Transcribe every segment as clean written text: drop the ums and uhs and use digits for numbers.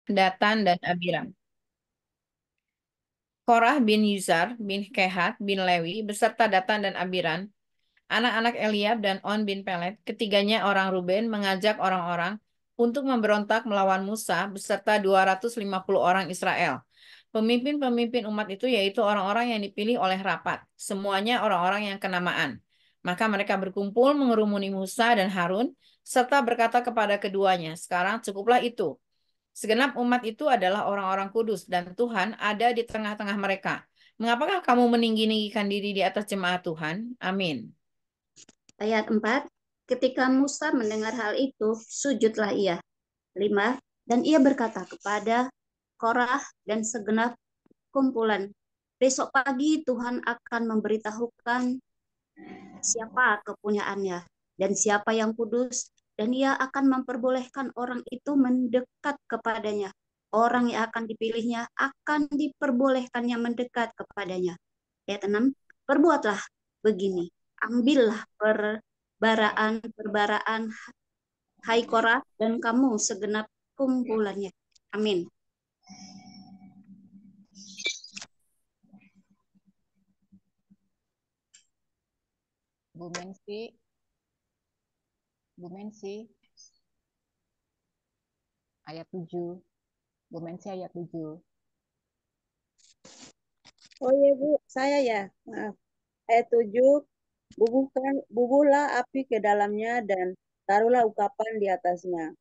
Datan dan Abiram. Korah bin Yuzar bin Kehat bin Lewi beserta Datan dan Abiram, anak-anak Eliab dan On bin Pelet, ketiganya orang Ruben mengajak orang-orang untuk memberontak melawan Musa beserta 250 orang Israel. Pemimpin-pemimpin umat itu yaitu orang-orang yang dipilih oleh rapat, semuanya orang-orang yang kenamaan. Maka mereka berkumpul mengerumuni Musa dan Harun, serta berkata kepada keduanya, "Sekarang cukuplah itu. Segenap umat itu adalah orang-orang kudus, dan Tuhan ada di tengah-tengah mereka. Mengapakah kamu meninggi-ninggikan diri di atas jemaat Tuhan? Amin." Ayat 4. Ketika Musa mendengar hal itu, sujudlah ia. 5. Dan ia berkata kepada Korah dan segenap kumpulan, besok pagi Tuhan akan memberitahukan siapa kepunyaannya dan siapa yang kudus, dan ia akan memperbolehkan orang itu mendekat kepadanya. Orang yang akan dipilihnya akan diperbolehkannya mendekat kepadanya. Ayat 6. Perbuatlah begini, ambillah perbaraan hai Korah dan kamu segenap kumpulannya. Amin. Bu Mensi, ayat 7. Bu Mensi ayat 7. Oh iya Bu, saya ya. Maaf. Ayat 7, bubuhlah api ke dalamnya dan taruhlah ukapan di atasnya.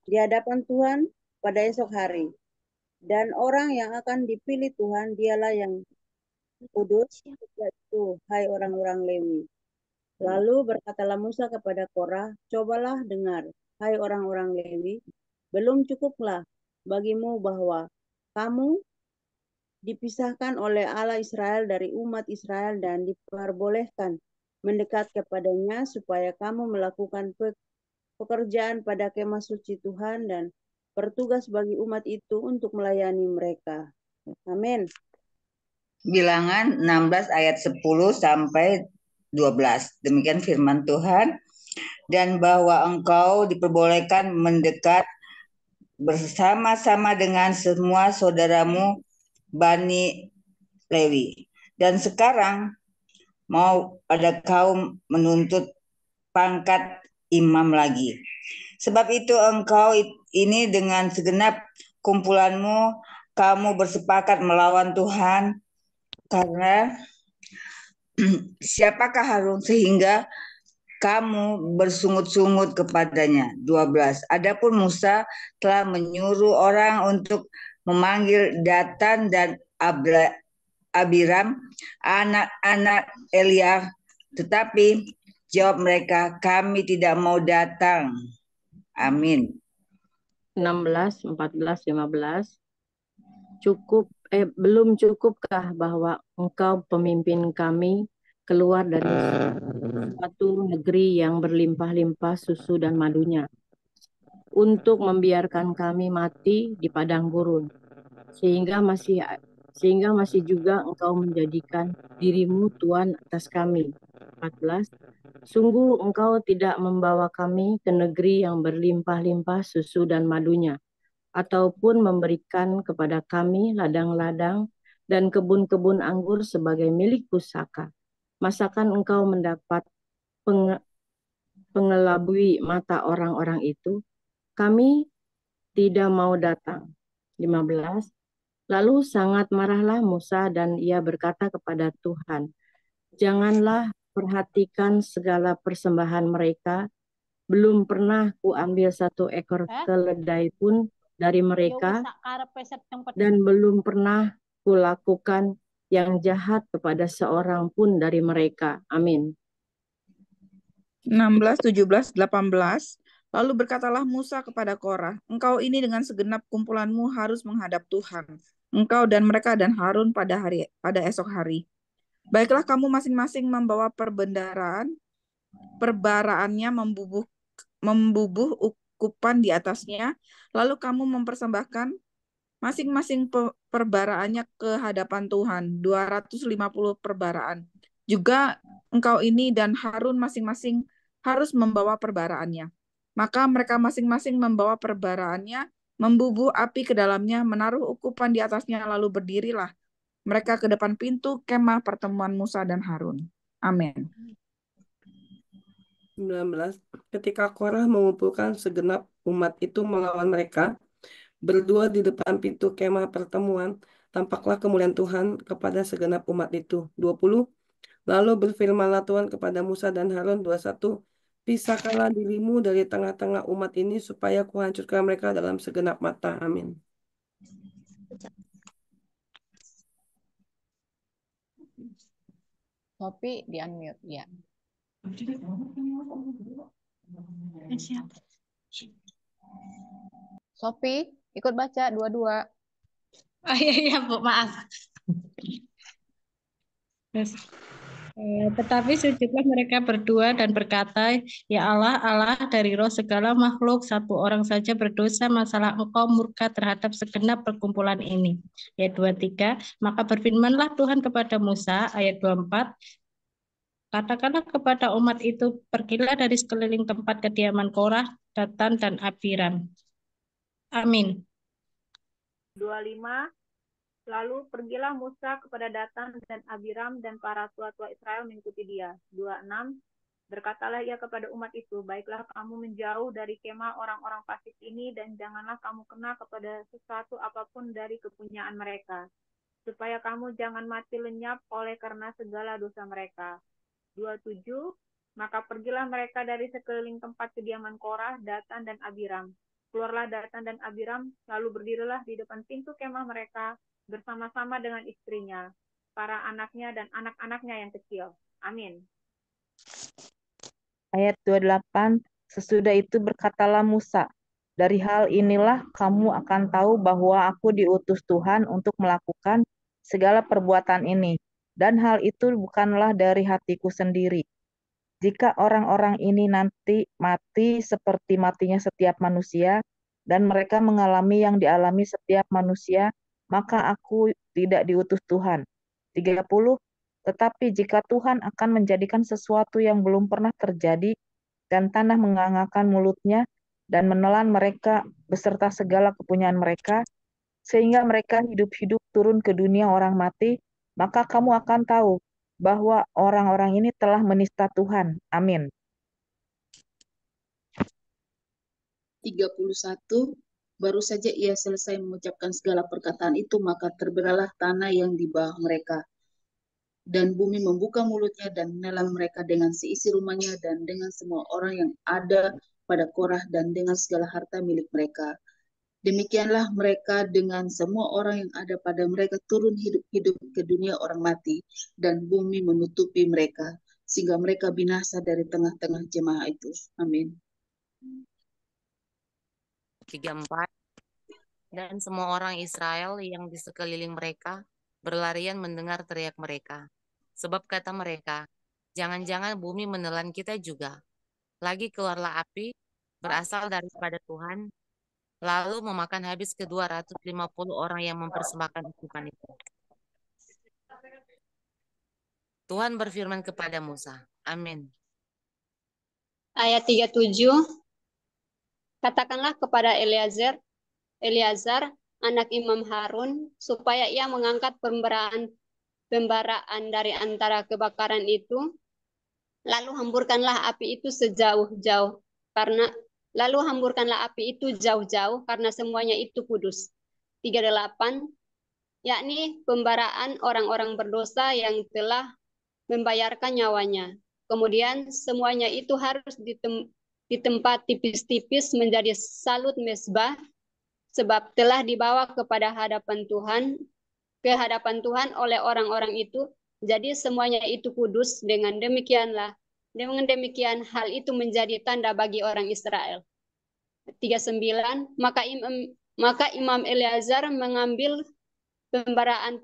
Di hadapan Tuhan pada esok hari. Dan orang yang akan dipilih Tuhan, dialah yang kudus, yaitu hai orang-orang Lewi. Lalu berkatalah Musa kepada Korah, cobalah dengar, hai orang-orang Lewi, belum cukuplah bagimu bahwa kamu dipisahkan oleh Allah Israel dari umat Israel dan diperbolehkan mendekat kepadanya supaya kamu melakukan pekerjaan pada kemah suci Tuhan dan bertugas bagi umat itu untuk melayani mereka. Amin. Bilangan 16 ayat 10 sampai 12. Demikian firman Tuhan. Dan bahwa engkau diperbolehkan mendekat bersama-sama dengan semua saudaramu Bani Lewi. Dan sekarang mau ada kaum menuntut pangkat imam lagi. Sebab itu engkau ini dengan segenap kumpulanmu kamu bersepakat melawan Tuhan, karena siapakah Harun sehingga kamu bersungut-sungut kepadanya. 12. Adapun Musa telah menyuruh orang untuk memanggil Datan dan Abiram, anak-anak Eliab, tetapi jawab mereka, kami tidak mau datang. Amin. 16, 14, 15. Belum cukupkah bahwa engkau pemimpin kami keluar dari suatu negeri yang berlimpah-limpah susu dan madunya, untuk membiarkan kami mati di padang gurun, sehingga masih juga engkau menjadikan dirimu Tuhan atas kami. 14. Sungguh engkau tidak membawa kami ke negeri yang berlimpah-limpah susu dan madunya, ataupun memberikan kepada kami ladang-ladang dan kebun-kebun anggur sebagai milik pusaka. Masakan engkau mendapat pengelabui mata orang-orang itu? Kami tidak mau datang. 15. Lalu sangat marahlah Musa dan ia berkata kepada Tuhan, janganlah perhatikan segala persembahan mereka. Belum pernah kuambil satu ekor keledai pun dari mereka, dan belum pernah kulakukan yang jahat kepada seorang pun dari mereka. Amin. 16, 17, 18. Lalu berkatalah Musa kepada Korah, engkau ini dengan segenap kumpulanmu harus menghadap Tuhan, engkau dan mereka dan Harun pada esok hari. Baiklah kamu masing-masing membawa perbaraannya membubuh ukupan di atasnya, lalu kamu mempersembahkan masing-masing perbaraannya ke hadapan Tuhan, 250 perbaraan. Juga engkau ini dan Harun masing-masing harus membawa perbaraannya. Maka mereka masing-masing membawa perbaraannya membubuh api ke dalamnya, menaruh ukupan di atasnya, lalu berdirilah mereka ke depan pintu kemah pertemuan Musa dan Harun. Amin. 19. Ketika Korah mengumpulkan segenap umat itu melawan mereka, berdua di depan pintu kemah pertemuan, tampaklah kemuliaan Tuhan kepada segenap umat itu. 20. Lalu berfirmanlah Tuhan kepada Musa dan Harun. 21. Pisahkanlah dirimu dari tengah-tengah umat ini supaya kuhancurkan mereka dalam segenap mata. Amin. Sophie di unmute ya. Sophie ikut baca 22. Iya, Bu, maaf. Terus, tetapi sujudlah mereka berdua dan berkata, Ya Allah, Allah dari roh segala makhluk, satu orang saja berdosa, masalah engkau murka terhadap segenap perkumpulan ini. Ayat 23, maka berfirmanlah Tuhan kepada Musa, ayat 24, katakanlah kepada umat itu, pergilah dari sekeliling tempat kediaman Korah, Datan, dan Abiram. Amin. 25. Lalu pergilah Musa kepada Datan dan Abiram dan para tua-tua Israel mengikuti dia. 26. Berkatalah ia kepada umat itu, baiklah kamu menjauh dari kemah orang-orang fasik ini dan janganlah kamu kena kepada sesuatu apapun dari kepunyaan mereka, supaya kamu jangan mati lenyap oleh karena segala dosa mereka. 27. Maka pergilah mereka dari sekeliling tempat kediaman Korah, Datan, dan Abiram. Keluarlah Datan dan Abiram, lalu berdirilah di depan pintu kemah mereka bersama-sama dengan istrinya, para anaknya, dan anak-anaknya yang kecil. Amin. Ayat 28, sesudah itu berkatalah Musa, dari hal inilah kamu akan tahu bahwa aku diutus Tuhan untuk melakukan segala perbuatan ini, dan hal itu bukanlah dari hatiku sendiri. Jika orang-orang ini nanti mati seperti matinya setiap manusia, dan mereka mengalami yang dialami setiap manusia, maka aku tidak diutus Tuhan. 30, tetapi jika Tuhan akan menjadikan sesuatu yang belum pernah terjadi, dan tanah mengangakan mulutnya, dan menelan mereka beserta segala kepunyaan mereka, sehingga mereka hidup-hidup turun ke dunia orang mati, maka kamu akan tahu bahwa orang-orang ini telah menista Tuhan. Amin. 31, baru saja ia selesai mengucapkan segala perkataan itu, maka terbelahlah tanah yang di bawah mereka. Dan bumi membuka mulutnya dan menelan mereka dengan seisi rumahnya dan dengan semua orang yang ada pada Korah dan dengan segala harta milik mereka. Demikianlah mereka dengan semua orang yang ada pada mereka turun hidup-hidup ke dunia orang mati, dan bumi menutupi mereka, sehingga mereka binasa dari tengah-tengah jemaah itu. Amin. 34. Dan semua orang Israel yang di sekeliling mereka berlarian mendengar teriak mereka. Sebab kata mereka, jangan-jangan bumi menelan kita juga. Lagi keluarlah api berasal daripada Tuhan, lalu memakan habis ke 250 orang yang mempersembahkan ukupan itu. Tuhan berfirman kepada Musa. Amin. Ayat 37, katakanlah kepada Eleazar, anak Imam Harun, supaya ia mengangkat pembaraan dari antara kebakaran itu, lalu hamburkanlah api itu sejauh-jauh, karena semuanya itu kudus. 38, yakni pembaraan orang-orang berdosa yang telah membayarkan nyawanya. Kemudian semuanya itu harus di tempat tipis-tipis menjadi salut mezbah, sebab telah dibawa ke hadapan Tuhan oleh orang-orang itu. Jadi semuanya itu kudus. Dengan demikian hal itu menjadi tanda bagi orang Israel. 39, maka Imam Eleazar mengambil perbaraan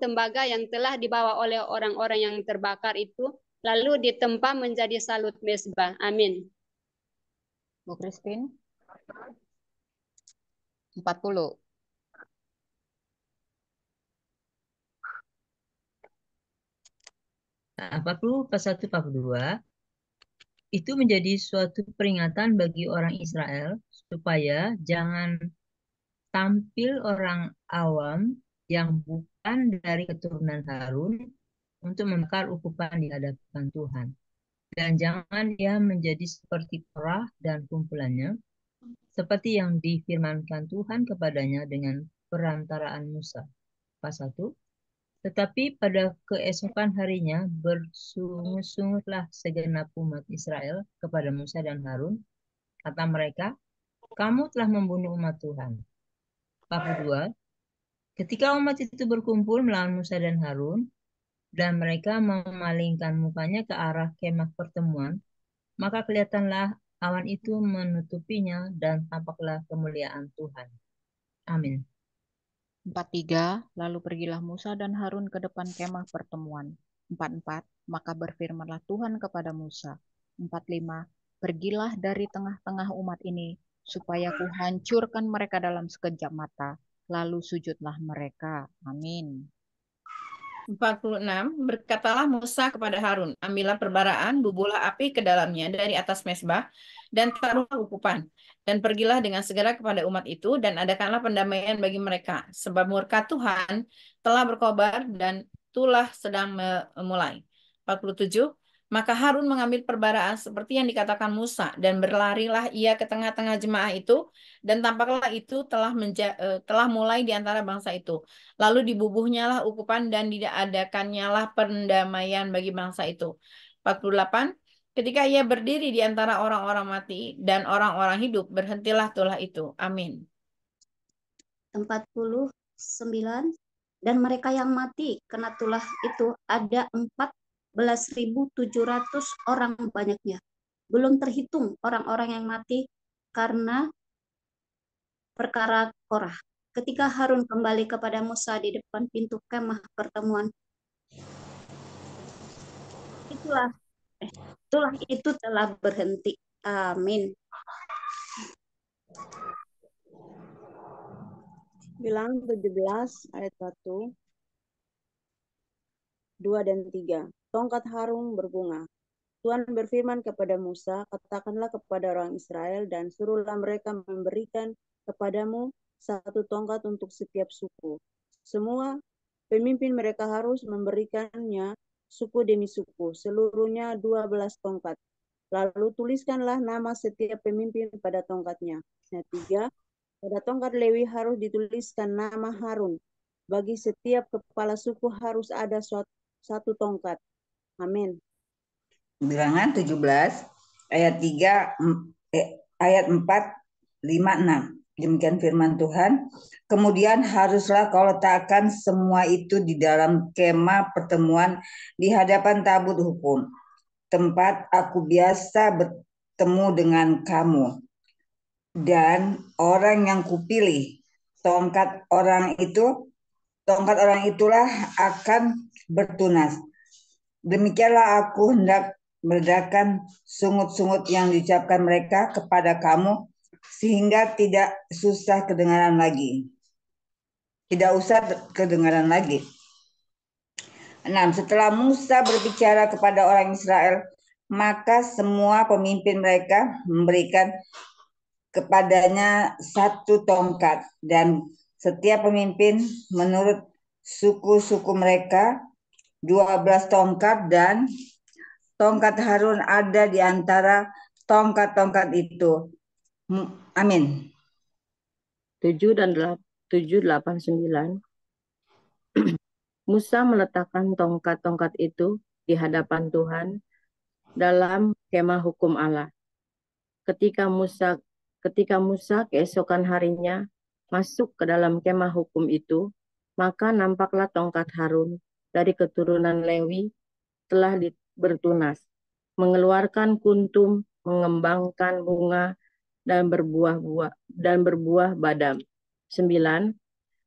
tembaga yang telah dibawa oleh orang-orang yang terbakar itu, lalu ditempa menjadi salut mezbah. Amin. Bu Christine. 40. Nah, 40 plus 1, 42. Itu menjadi suatu peringatan bagi orang Israel supaya jangan tampil orang awam yang bukan dari keturunan Harun untuk membakar ukupan di hadapan Tuhan. Dan jangan dia menjadi seperti Korah dan kumpulannya, seperti yang difirmankan Tuhan kepadanya dengan perantaraan Musa. Pasal 1. Tetapi pada keesokan harinya bersungut-sungutlah segenap umat Israel kepada Musa dan Harun. Kata mereka, kamu telah membunuh umat Tuhan. Pasal 2. Ketika umat itu berkumpul melawan Musa dan Harun, dan mereka memalingkan mukanya ke arah kemah pertemuan, maka kelihatanlah awan itu menutupinya dan tampaklah kemuliaan Tuhan. Amin. 4:3 Lalu pergilah Musa dan Harun ke depan kemah pertemuan. 4:4 Maka berfirmanlah Tuhan kepada Musa. 4:5 Pergilah dari tengah-tengah umat ini, supaya kuhancurkan mereka dalam sekejap mata. Lalu sujudlah mereka. Amin. 46, berkatalah Musa kepada Harun, ambillah perbaraan, bubuhlah api ke dalamnya dari atas mezbah, dan taruhlah ukupan. Dan pergilah dengan segera kepada umat itu, dan adakanlah pendamaian bagi mereka. Sebab murka Tuhan telah berkobar, dan itulah sedang memulai. 47, maka Harun mengambil perbaraan seperti yang dikatakan Musa, dan berlarilah ia ke tengah-tengah jemaah itu, dan tampaklah itu telah mulai di antara bangsa itu. Lalu dibubuhnyalah ukupan dan diadakannyalah pendamaian bagi bangsa itu. 48. Ketika ia berdiri di antara orang-orang mati dan orang-orang hidup, berhentilah tulah itu. Amin. 49. Dan mereka yang mati kena tulah itu ada 14.700 orang banyaknya. Belum terhitung orang-orang yang mati karena perkara Korah. Ketika Harun kembali kepada Musa di depan pintu kemah pertemuan, tulah itu telah berhenti. Amin. Bilangan 17 ayat 1, 2 dan 3. Tongkat Harun berbunga. Tuhan berfirman kepada Musa, katakanlah kepada orang Israel dan suruhlah mereka memberikan kepadamu satu tongkat untuk setiap suku. Semua pemimpin mereka harus memberikannya suku demi suku, seluruhnya 12 tongkat. Lalu tuliskanlah nama setiap pemimpin pada tongkatnya. Yang 3, pada tongkat Lewi harus dituliskan nama Harun. Bagi setiap kepala suku harus ada satu tongkat. Amin. Bilangan 17 ayat 3 ayat 4, 5, 6. Demikian firman Tuhan. Kemudian haruslah kau letakkan semua itu di dalam kemah pertemuan di hadapan tabut hukum, tempat aku biasa bertemu dengan kamu. Dan orang yang kupilih, tongkat orang itulah akan bertunas. Demikianlah aku hendak meredakan sungut-sungut yang diucapkan mereka kepada kamu, sehingga tidak usah kedengaran lagi. 6. Setelah Musa berbicara kepada orang Israel, maka semua pemimpin mereka memberikan kepadanya satu tongkat, dan setiap pemimpin menurut suku-suku mereka 12 tongkat, dan tongkat Harun ada di antara tongkat-tongkat itu. Amin. 7 dan 7, 8, 9. Musa meletakkan tongkat-tongkat itu di hadapan Tuhan dalam kemah hukum Allah. Ketika Musa keesokan harinya masuk ke dalam kemah hukum itu, maka nampaklah tongkat Harun dari keturunan Lewi telah bertunas, mengeluarkan kuntum, mengembangkan bunga, dan berbuah badam. 9.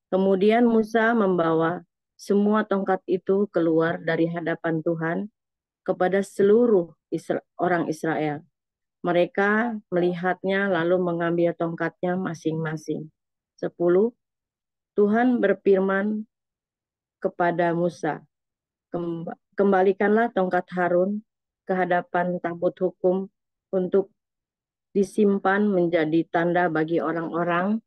Kemudian Musa membawa semua tongkat itu keluar dari hadapan Tuhan kepada seluruh orang Israel. Mereka melihatnya lalu mengambil tongkatnya masing-masing. 10. Tuhan berfirman kepada Musa, kembalikanlah tongkat Harun ke hadapan tabut hukum untuk disimpan menjadi tanda bagi orang-orang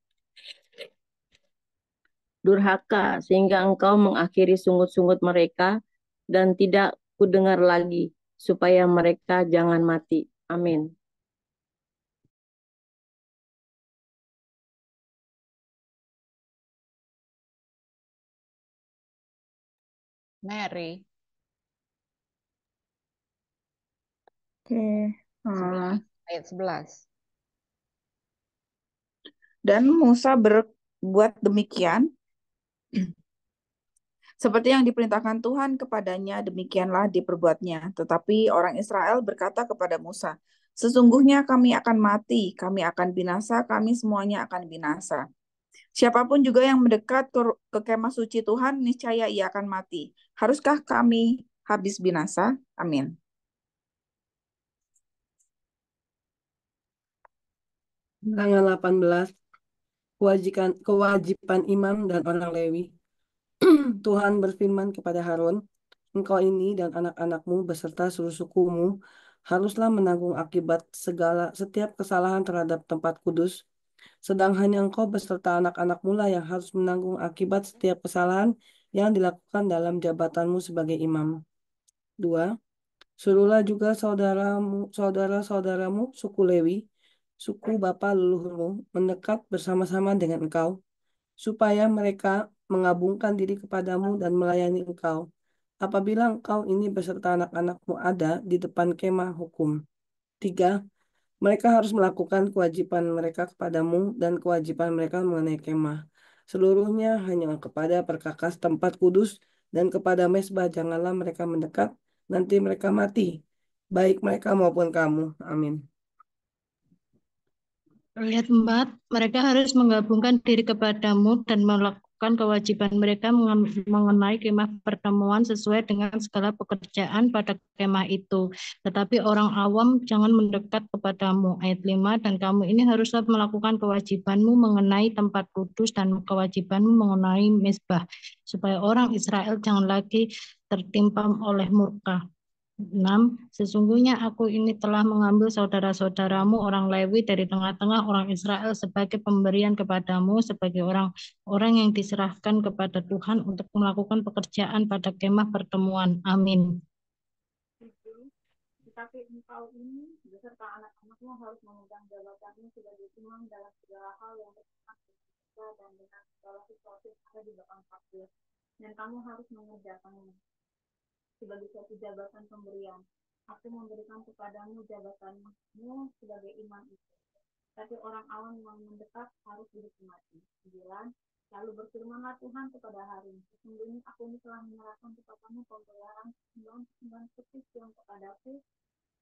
durhaka, sehingga engkau mengakhiri sungut-sungut mereka dan tidak kudengar lagi, supaya mereka jangan mati. Amin. Mary. Oke. Ayat 11. Dan Musa berbuat demikian seperti yang diperintahkan Tuhan kepadanya, demikianlah diperbuatnya. Tetapi orang Israel berkata kepada Musa, sesungguhnya kami akan mati, kami akan binasa, kami semuanya akan binasa. Siapapun juga yang mendekat ke kemah suci Tuhan, niscaya ia akan mati. Haruskah kami habis binasa? Amin. Tanggal 18, kewajiban imam dan orang Lewi. Tuhan berfirman kepada Harun, engkau ini dan anak-anakmu beserta seluruh sukumu haruslah menanggung akibat setiap kesalahan terhadap tempat kudus. Sedang hanya engkau beserta anak-anakmu lah yang harus menanggung akibat setiap kesalahan yang dilakukan dalam jabatanmu sebagai imam. 2. Suruhlah juga saudara-saudaramu suku Lewi, suku bapa leluhurmu, mendekat bersama-sama dengan engkau, supaya mereka mengabungkan diri kepadamu dan melayani engkau. Apabila engkau ini beserta anak-anakmu ada di depan kemah hukum. 3. Mereka harus melakukan kewajiban mereka kepadamu dan kewajiban mereka mengenai kemah. Seluruhnya hanya kepada perkakas tempat kudus dan kepada mezbah janganlah mereka mendekat, nanti mereka mati, baik mereka maupun kamu. Amin. Ayat 4, mereka harus menggabungkan diri kepadamu dan melakukan kewajiban mereka mengenai kemah pertemuan sesuai dengan segala pekerjaan pada kemah itu. Tetapi orang awam jangan mendekat kepadamu. Ayat 5, dan kamu ini haruslah melakukan kewajibanmu mengenai tempat kudus dan kewajibanmu mengenai mezbah, supaya orang Israel jangan lagi tertimpa oleh murka. 6. Sesungguhnya aku ini telah mengambil saudara-saudaramu orang Lewi dari tengah-tengah orang Israel sebagai pemberian kepadamu, sebagai orang-orang yang diserahkan kepada Tuhan untuk melakukan pekerjaan pada kemah pertemuan. Amin. Tetapi engkau ini beserta anak-anakmu harus memegang jabatanmu sebagai imam dalam segala hal yang berkaitan dengan kita dan dengan segala sesuatu yang ada di belakang pasir. Dan kamu harus mengerjakannya sebagai suatu jabatan pemberian. Aku memberikan kepadamu jabatanmu sebagai imam itu. Tapi orang awam yang mendekat harus dihukum mati. 9. Lalu berfirmanlah Tuhan kepada Harun, sesungguhnya aku ini telah menyerahkan kepadamu pembayaran persembahan putih yang kepadaku,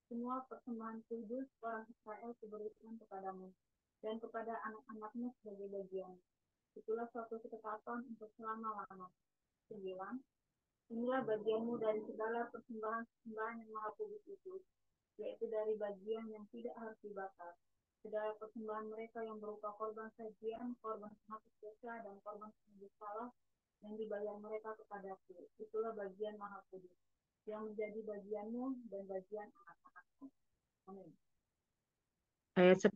semua persembahan kudus orang Israel kuberikan kepadamu, dan kepada anak-anakmu sebagai bagian. Itulah suatu ketetapan untuk selama-lamanya. 9. Inilah bagianmu dari segala persembahan yang maha kudus itu, yaitu dari bagian yang tidak harus dibakar. Segala persembahan mereka yang berupa korban sajian, korban penghapus dosa, dan korban penebus salah yang dibayar mereka kepadaku. Itulah bagian maha kudus yang menjadi bagianmu dan bagian anak-anakmu. Amin. Ayat 10,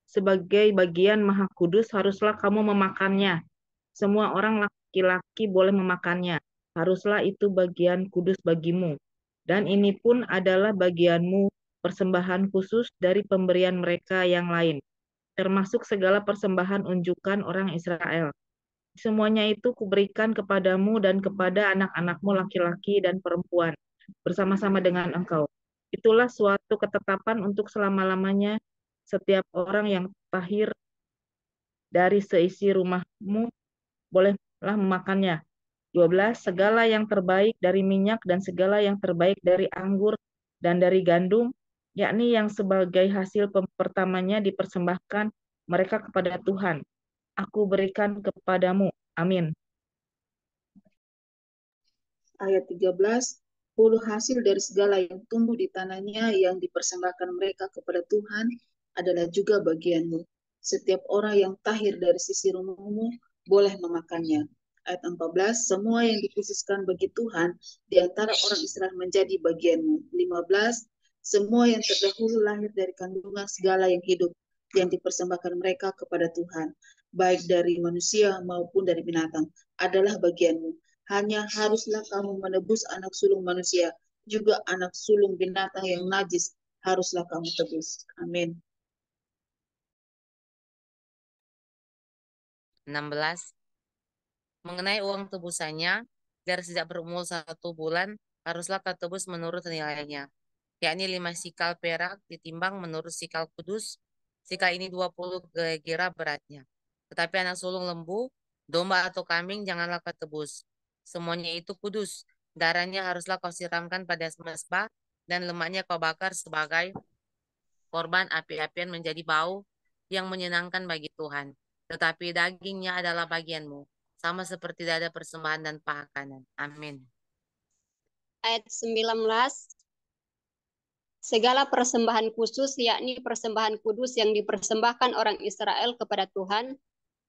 sebagai bagian maha kudus haruslah kamu memakannya. Semua orang laki-laki boleh memakannya. Haruslah itu bagian kudus bagimu. Dan ini pun adalah bagianmu, persembahan khusus dari pemberian mereka yang lain, termasuk segala persembahan unjukan orang Israel. Semuanya itu kuberikan kepadamu dan kepada anak-anakmu laki-laki dan perempuan, bersama-sama dengan engkau. Itulah suatu ketetapan untuk selama-lamanya. Setiap orang yang tahir dari seisi rumahmu bolehlah memakannya. 12. Segala yang terbaik dari minyak dan segala yang terbaik dari anggur dan dari gandum, yakni yang sebagai hasil pertamanya dipersembahkan mereka kepada Tuhan, aku berikan kepadamu. Amin. Ayat 13, puluh hasil dari segala yang tumbuh di tanahnya yang dipersembahkan mereka kepada Tuhan adalah juga bagianmu. Setiap orang yang tahir dari sisi rumahmu boleh memakannya. Ayat 14, semua yang dikhususkan bagi Tuhan di antara orang Israel menjadi bagianmu. 15, semua yang terdahulu lahir dari kandungan segala yang hidup yang dipersembahkan mereka kepada Tuhan, baik dari manusia maupun dari binatang, adalah bagianmu. Hanya haruslah kamu menebus anak sulung manusia, juga anak sulung binatang yang najis haruslah kamu tebus. Amin. 16. Mengenai uang tebusannya, dari sejak berumur 1 bulan, haruslah kau tebus menurut nilainya, yakni 5 sikal perak ditimbang menurut sikal kudus. Sikal ini 20 kira beratnya. Tetapi anak sulung lembu, domba atau kambing janganlah kau tebus. Semuanya itu kudus. Darahnya haruslah kau siramkan pada mezbah dan lemaknya kau bakar sebagai korban api-apian menjadi bau yang menyenangkan bagi Tuhan. Tetapi dagingnya adalah bagianmu, sama seperti dada persembahan dan paha kanan. Amin. Ayat 19. Segala persembahan khusus, yakni persembahan kudus yang dipersembahkan orang Israel kepada Tuhan,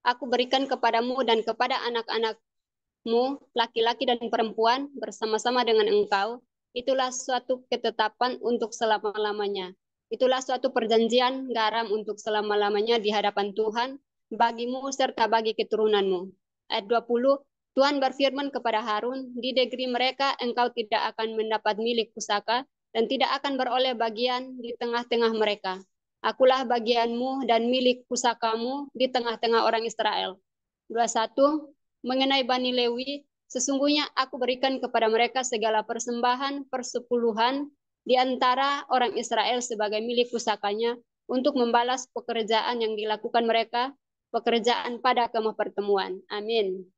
aku berikan kepadamu dan kepada anak-anakmu, laki-laki dan perempuan, bersama-sama dengan engkau. Itulah suatu ketetapan untuk selama-lamanya. Itulah suatu perjanjian garam untuk selama-lamanya di hadapan Tuhan, bagimu serta bagi keturunanmu. Ayat 20, Tuhan berfirman kepada Harun, di negeri mereka engkau tidak akan mendapat milik pusaka dan tidak akan beroleh bagian di tengah-tengah mereka. Akulah bagianmu dan milik pusakamu di tengah-tengah orang Israel. 21, mengenai Bani Lewi, sesungguhnya aku berikan kepada mereka segala persembahan persepuluhan di antara orang Israel sebagai milik pusakanya untuk membalas pekerjaan yang dilakukan mereka, pekerjaan pada kemah pertemuan. Amin.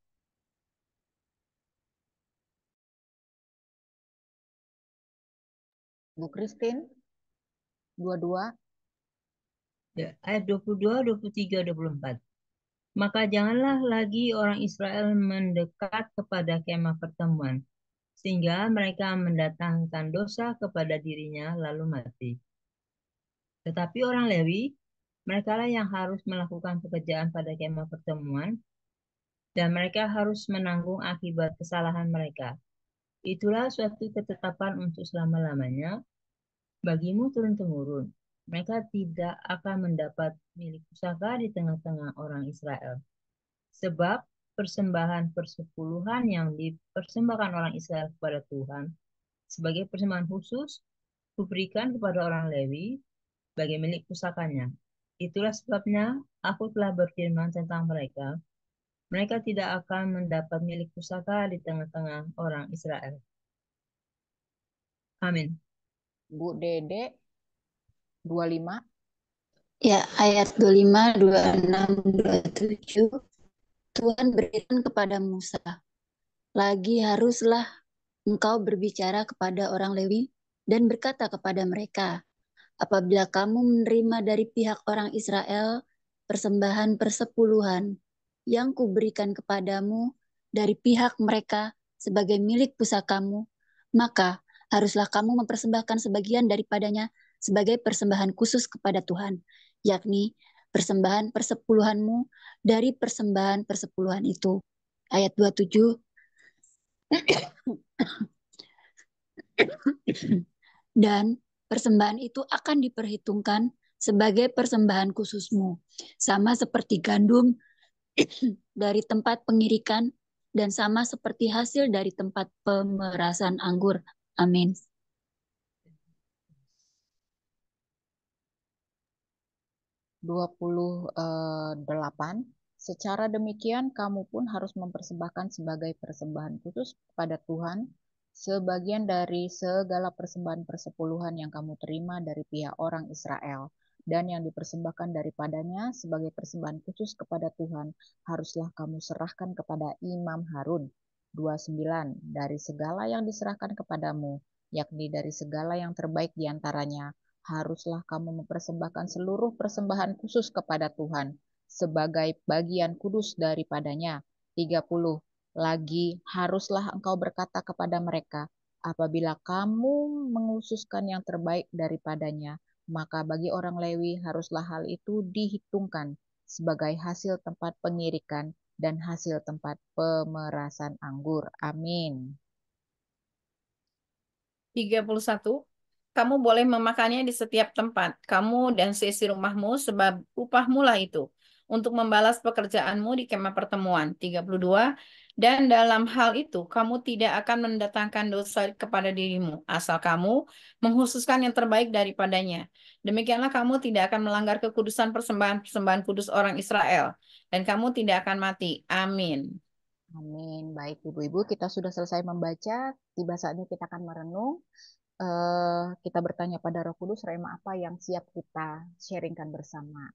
Bu Christine, 22. Ya, ayat 22, 23, 24. Maka janganlah lagi orang Israel mendekat kepada kemah pertemuan, sehingga mereka mendatangkan dosa kepada dirinya lalu mati. Tetapi orang Lewi, merekalah yang harus melakukan pekerjaan pada kemah pertemuan, dan mereka harus menanggung akibat kesalahan mereka. Itulah suatu ketetapan untuk selama-lamanya bagimu turun-temurun. Mereka tidak akan mendapat milik pusaka di tengah-tengah orang Israel. Sebab persembahan persepuluhan yang dipersembahkan orang Israel kepada Tuhan sebagai persembahan khusus kuberikan kepada orang Lewi sebagai milik pusakanya. Itulah sebabnya aku telah berfirman tentang mereka. Mereka tidak akan mendapat milik pusaka di tengah-tengah orang Israel. Amin. Bu Dede, 25. Ya, ayat 25, 26, 27. Tuhan berikan kepada Musa, lagi haruslah engkau berbicara kepada orang Lewi dan berkata kepada mereka, apabila kamu menerima dari pihak orang Israel persembahan persepuluhan yang kuberikan kepadamu dari pihak mereka sebagai milik pusakamu, maka haruslah kamu mempersembahkan sebagian daripadanya sebagai persembahan khusus kepada Tuhan, yakni persembahan persepuluhanmu dari persembahan persepuluhan itu. Ayat 27. Dan persembahan itu akan diperhitungkan sebagai persembahan khususmu, sama seperti gandum dari tempat pengirikan dan sama seperti hasil dari tempat pemerasan anggur. Amin. Delapan. Secara demikian kamu pun harus mempersembahkan sebagai persembahan khusus kepada Tuhan sebagian dari segala persembahan persepuluhan yang kamu terima dari pihak orang Israel, dan yang dipersembahkan daripadanya sebagai persembahan khusus kepada Tuhan haruslah kamu serahkan kepada Imam Harun. 29. Dari segala yang diserahkan kepadamu, yakni dari segala yang terbaik di antaranya, haruslah kamu mempersembahkan seluruh persembahan khusus kepada Tuhan sebagai bagian kudus daripadanya. 30. Lagi haruslah engkau berkata kepada mereka, apabila kamu menghususkan yang terbaik daripadanya, maka bagi orang Lewi haruslah hal itu dihitungkan sebagai hasil tempat pengirikan dan hasil tempat pemerasan anggur. Amin. 31. Kamu boleh memakannya di setiap tempat, kamu dan seisi rumahmu, sebab upahmu lah itu, untuk membalas pekerjaanmu di kemah pertemuan. 32. Dan dalam hal itu, kamu tidak akan mendatangkan dosa kepada dirimu, asal kamu menghususkan yang terbaik daripadanya. Demikianlah kamu tidak akan melanggar kekudusan persembahan-persembahan kudus orang Israel, dan kamu tidak akan mati. Amin. Amin. Baik, Ibu-Ibu, kita sudah selesai membaca. Tiba saatnya kita akan merenung. Kita bertanya pada Roh Kudus, rema apa yang siap kita sharingkan bersama.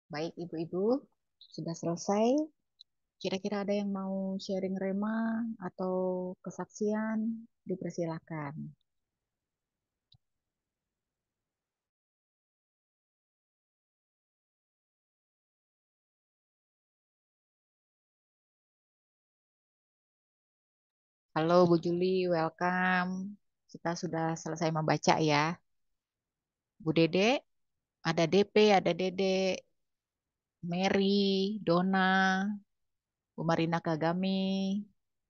Baik, Ibu-Ibu, sudah selesai. Kira-kira ada yang mau sharing rema atau kesaksian? Dipersilakan. Halo Bu Juli, welcome. Kita sudah selesai membaca ya. Bu Dede, ada DP, ada Dede, Mary, Donna, Bu Marina Kagami,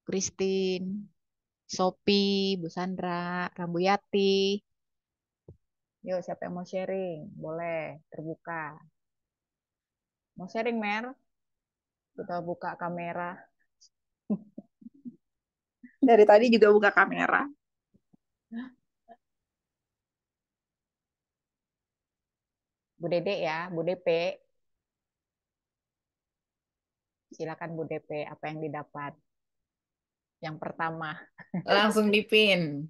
Christine, Sophie, Bu Sandra, Rambuyati. Yuk, siapa yang mau sharing? Boleh, terbuka. Mau sharing, Mer? Kita buka kamera. Dari tadi juga buka kamera. Bu Dede ya, Bu DP. Silakan Bu DP, apa yang didapat? Yang pertama. Langsung dipin.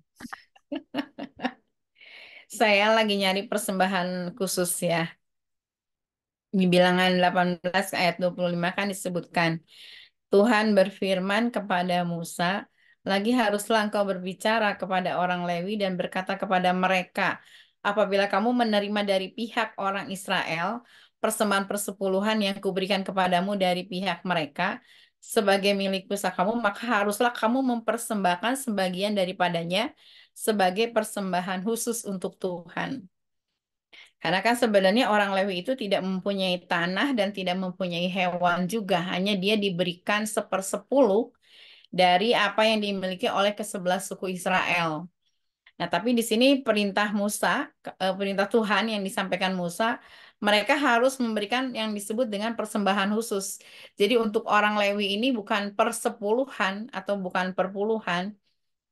Saya lagi nyari persembahan khusus ya. Di bilangan 18 ayat 25 kan disebutkan, Tuhan berfirman kepada Musa, lagi haruslah engkau berbicara kepada orang Lewi dan berkata kepada mereka, apabila kamu menerima dari pihak orang Israel persembahan persepuluhan yang kuberikan kepadamu dari pihak mereka sebagai milik pusakamu, maka haruslah kamu mempersembahkan sebagian daripadanya sebagai persembahan khusus untuk Tuhan. Karena kan sebenarnya orang Lewi itu tidak mempunyai tanah dan tidak mempunyai hewan juga. Hanya dia diberikan 1/10 dari apa yang dimiliki oleh ke-11 suku Israel. Nah, tapi di sini perintah Musa, perintah Tuhan yang disampaikan Musa, mereka harus memberikan yang disebut dengan persembahan khusus. Jadi untuk orang Lewi ini bukan persepuluhan atau bukan perpuluhan,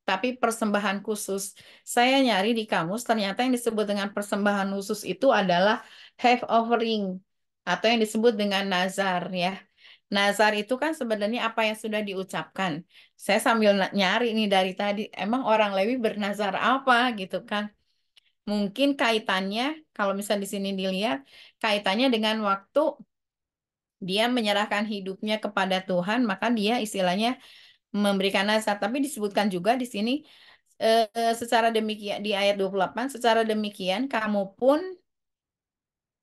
tapi persembahan khusus. Saya nyari di kamus, ternyata yang disebut dengan persembahan khusus itu adalah have offering atau yang disebut dengan nazar ya. Nazar itu kan sebenarnya apa yang sudah diucapkan. Saya sambil nyari nih dari tadi, emang orang Lewi bernazar apa gitu kan? Mungkin kaitannya, kalau misal di sini dilihat, kaitannya dengan waktu dia menyerahkan hidupnya kepada Tuhan, maka dia istilahnya memberikan nazar. Tapi disebutkan juga di sini secara demikian di ayat 28, secara demikian kamu pun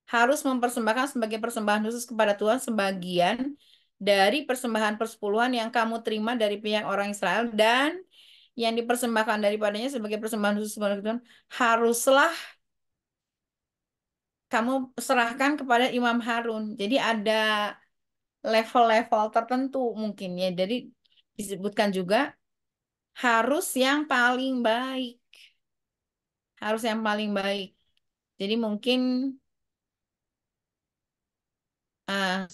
harus mempersembahkan sebagai persembahan khusus kepada Tuhan sebagian dari persembahan persepuluhan yang kamu terima dari pihak orang Israel dan yang dipersembahkan daripadanya sebagai persembahan khusus kepada Tuhan haruslah kamu serahkan kepada Imam Harun. Jadi ada level-level tertentu mungkin ya. Jadi disebutkan juga harus yang paling baik, harus yang paling baik. Jadi mungkin ah,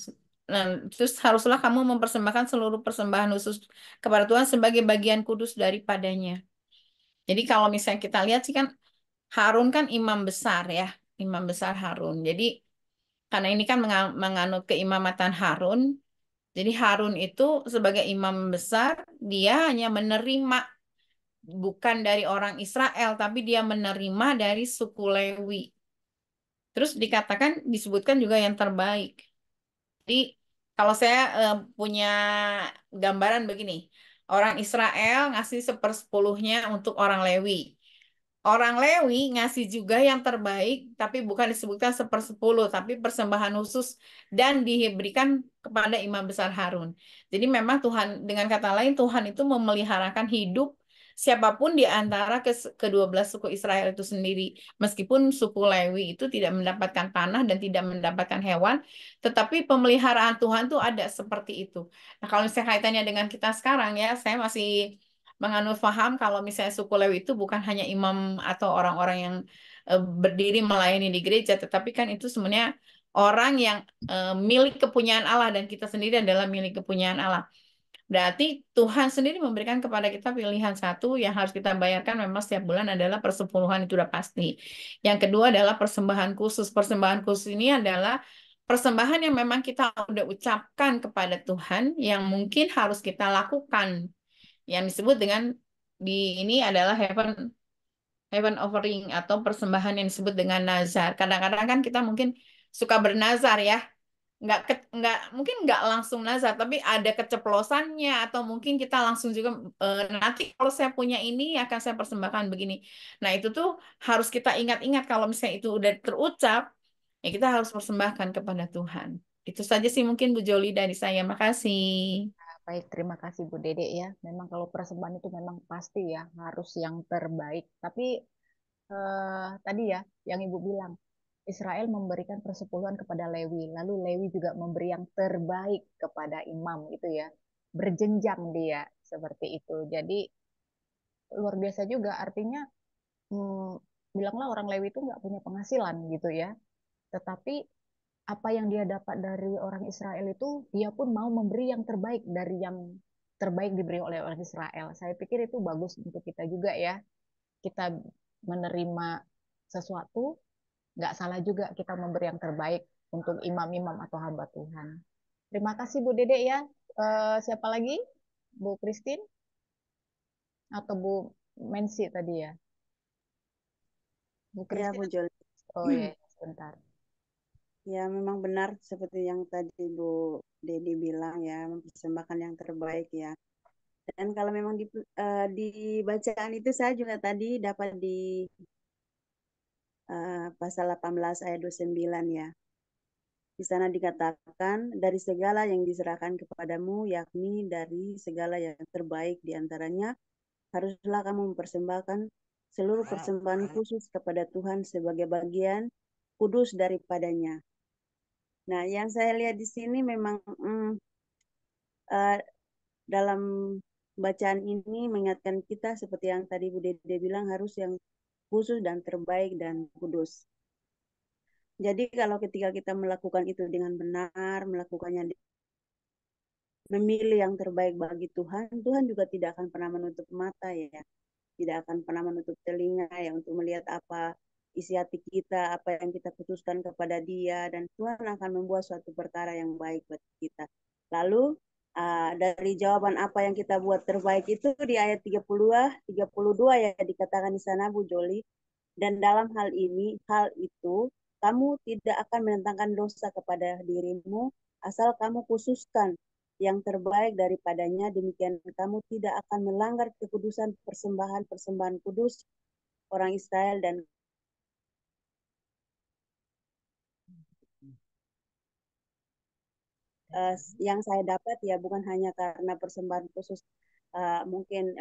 nah, terus haruslah kamu mempersembahkan seluruh persembahan khusus kepada Tuhan sebagai bagian kudus daripadanya. Jadi kalau misalnya kita lihat sih kan Harun kan imam besar ya, imam besar Harun. Jadi karena ini kan menganut keimamatan Harun, jadi Harun itu sebagai imam besar dia hanya menerima bukan dari orang Israel, tapi dia menerima dari suku Lewi. Terus dikatakan disebutkan juga yang terbaik. Jadi kalau saya punya gambaran begini, orang Israel ngasih 1/10-nya untuk orang Lewi. Orang Lewi ngasih juga yang terbaik, tapi bukan disebutkan 1/10, tapi persembahan khusus dan diberikan kepada Imam Besar Harun. Jadi memang Tuhan, dengan kata lain, Tuhan itu memeliharakan hidup siapapun di antara ke-12 suku Israel itu sendiri. Meskipun suku Lewi itu tidak mendapatkan tanah dan tidak mendapatkan hewan, tetapi pemeliharaan Tuhan tuh ada seperti itu. Nah, kalau misalnya kaitannya dengan kita sekarang ya, saya masih menganut paham kalau misalnya suku Lewi itu bukan hanya imam atau orang-orang yang berdiri melayani di gereja, tetapi kan itu sebenarnya orang yang milik kepunyaan Allah dan kita sendiri adalah milik kepunyaan Allah. Berarti Tuhan sendiri memberikan kepada kita pilihan satu yang harus kita bayarkan memang setiap bulan adalah persepuluhan itu udah pasti. Yang kedua adalah persembahan khusus. Persembahan khusus ini adalah persembahan yang memang kita udah ucapkan kepada Tuhan yang mungkin harus kita lakukan yang disebut dengan di ini adalah heaven offering atau persembahan yang disebut dengan nazar. Kadang-kadang kan kita mungkin suka bernazar ya, nggak mungkin nggak langsung nazar, tapi ada keceplosannya atau mungkin kita langsung juga nanti kalau saya punya ini akan saya persembahkan begini. Nah itu tuh harus kita ingat-ingat kalau misalnya itu udah terucap, ya kita harus persembahkan kepada Tuhan. Itu saja sih mungkin Bu Joli dari saya. Makasih. Baik, terima kasih Bu Dede ya. Memang kalau persembahan itu memang pasti ya harus yang terbaik. Tapi tadi ya yang Ibu bilang, Israel memberikan persepuluhan kepada Lewi, lalu Lewi juga memberi yang terbaik kepada imam itu ya. Berjenjang dia seperti itu. Jadi luar biasa juga artinya bilanglah orang Lewi itu nggak punya penghasilan gitu ya. Tetapi apa yang dia dapat dari orang Israel itu dia pun mau memberi yang terbaik dari yang terbaik diberi oleh orang Israel. Saya pikir itu bagus untuk kita juga ya. Kita menerima sesuatu, nggak salah juga kita memberi yang terbaik untuk imam-imam atau hamba Tuhan. Terima kasih Bu Dede ya. Siapa lagi? Bu Christine atau Bu Mensi tadi ya? Bu Ya, Bu Christine? Joli. Oh ya, sebentar. Ya, memang benar seperti yang tadi Bu Dedi bilang ya, mempersembahkan yang terbaik ya. Dan kalau memang di bacaan itu saya juga tadi dapat di pasal 18 ayat 29 ya. Di sana dikatakan dari segala yang diserahkan kepadamu, yakni dari segala yang terbaik di antaranya, haruslah kamu mempersembahkan seluruh persembahan khusus kepada Tuhan sebagai bagian kudus daripadanya. Nah, yang saya lihat di sini memang dalam bacaan ini mengingatkan kita seperti yang tadi Bu Dede bilang harus yang khusus dan terbaik dan kudus. Jadi kalau ketika kita melakukan itu dengan benar, melakukannya memilih yang terbaik bagi Tuhan, Tuhan juga tidak akan pernah menutup mata ya. Tidak akan pernah menutup telinga ya untuk melihat apa isi hati kita, apa yang kita putuskan kepada Dia, dan Tuhan akan membuat suatu perkara yang baik buat kita. Lalu dari jawaban apa yang kita buat terbaik itu di ayat 32 ya dikatakan di sana Bu Joli, dan dalam hal ini, hal itu kamu tidak akan menentangkan dosa kepada dirimu asal kamu khususkan yang terbaik daripadanya, demikian kamu tidak akan melanggar kekudusan persembahan kudus orang Israel. Dan yang saya dapat ya bukan hanya karena persembahan khusus, mungkin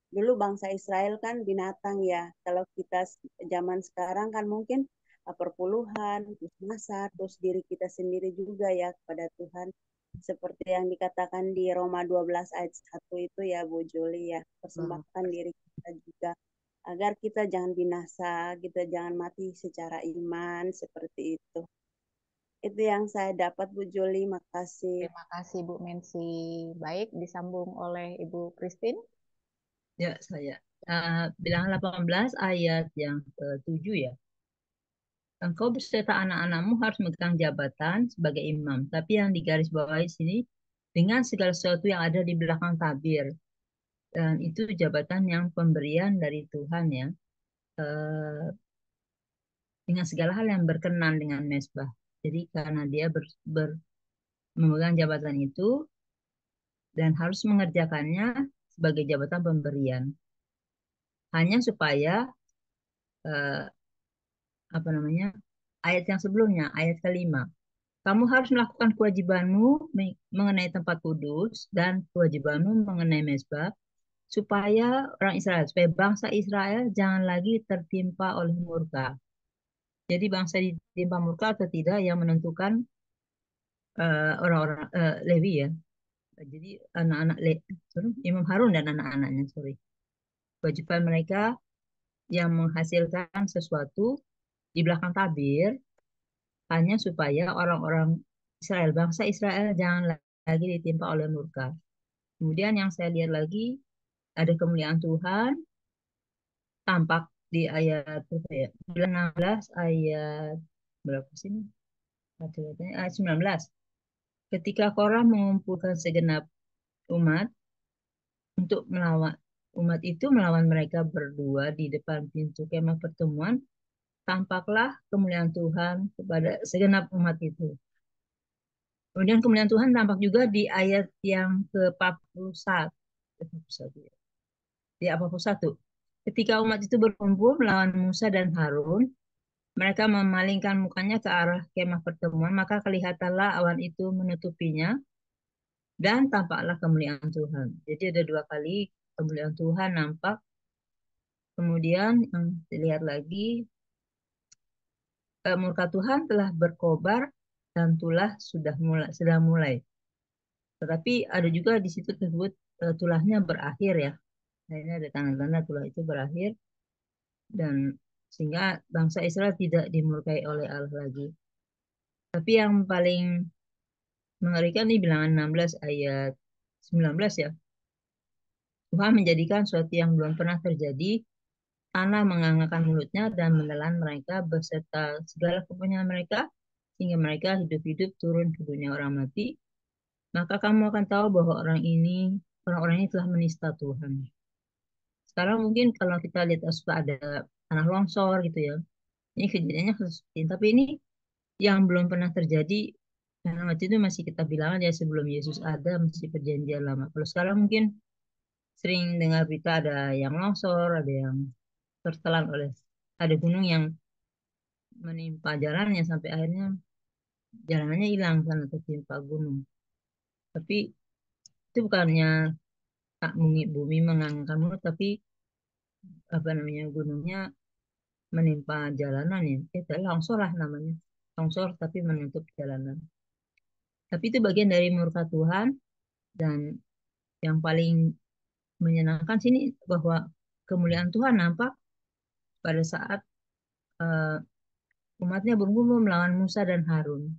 dulu bangsa Israel kan binatang ya, kalau kita zaman sekarang kan mungkin perpuluhan, terus masa, terus diri kita sendiri juga ya kepada Tuhan. Seperti yang dikatakan di Roma 12 ayat 1 itu ya Bu Juli ya, persembahkan diri kita juga agar kita jangan binasa, kita jangan mati secara iman, seperti itu. Itu yang saya dapat Bu Juli, makasih. Terima kasih Bu Mensi. Baik, disambung oleh Ibu Christine. Ya, saya. Bilangan 18 ayat yang ke-7 ya. Engkau beserta anak-anakmu harus memegang jabatan sebagai imam. Tapi yang digarisbawahi sini, dengan segala sesuatu yang ada di belakang tabir. Dan itu jabatan yang pemberian dari Tuhan ya. Dengan segala hal yang berkenan dengan mezbah. Jadi karena dia memegang jabatan itu dan harus mengerjakannya sebagai jabatan pemberian. Hanya supaya ayat yang sebelumnya, ayat ke-5. Kamu harus melakukan kewajibanmu mengenai tempat kudus dan kewajibanmu mengenai mezbah supaya supaya bangsa Israel jangan lagi tertimpa oleh murka. Jadi bangsa ditimpa murka atau tidak yang menentukan orang-orang Lewi ya. Jadi anak-anak Imam Harun dan anak-anaknya, kewajiban mereka yang menghasilkan sesuatu di belakang tabir hanya supaya orang-orang Israel, bangsa Israel jangan lagi ditimpa oleh murka. Kemudian yang saya lihat lagi ada kemuliaan Tuhan tampak di ayat 16 ayat berapa sih? Ayat 19. Ketika Korah mengumpulkan segenap umat untuk melawan umat itu melawan mereka berdua di depan pintu kemah pertemuan, tampaklah kemuliaan Tuhan kepada segenap umat itu. Kemudian kemuliaan Tuhan tampak juga di ayat yang ke-41. Di 41. Ketika umat itu berkumpul melawan Musa dan Harun, mereka memalingkan mukanya ke arah kemah pertemuan, maka kelihatanlah awan itu menutupinya dan tampaklah kemuliaan Tuhan. Jadi ada 2 kali kemuliaan Tuhan nampak. Kemudian yang dilihat lagi, murka Tuhan telah berkobar dan sedang mulai. Tetapi ada juga di situ tersebut tulahnya berakhir ya. Nah, ini ada tanda-tanda tulah itu berakhir dan sehingga bangsa Israel tidak dimurkai oleh Allah lagi. Tapi yang paling mengerikan di bilangan 16 ayat 19 ya. Tuhan menjadikan sesuatu yang belum pernah terjadi. Tanah mengangkat mulutnya dan menelan mereka beserta segala kepunyaan mereka, sehingga mereka hidup-hidup turun ke dunia orang mati. Maka kamu akan tahu bahwa orang-orang ini telah menista Tuhan. Sekarang mungkin kalau kita lihat suka ada tanah longsor gitu ya. Ini kejadiannya seperti ini. Tapi ini yang belum pernah terjadi. Karena waktu itu masih kita bilang ya sebelum Yesus ada, masih perjanjian lama. Kalau sekarang mungkin sering dengar berita ada yang longsor, ada yang tertelan ada gunung yang menimpa jalannya sampai akhirnya jalanannya hilang karena tertimpa gunung. Tapi itu bukannya bumi mengangkat mulut, tapi gunungnya menimpa jalanan ya. Longsor lah namanya. Longsor tapi menutup jalanan. Tapi itu bagian dari murka Tuhan, dan yang paling menyenangkan sini bahwa kemuliaan Tuhan nampak pada saat eh, umatnya berkumpul melawan Musa dan Harun.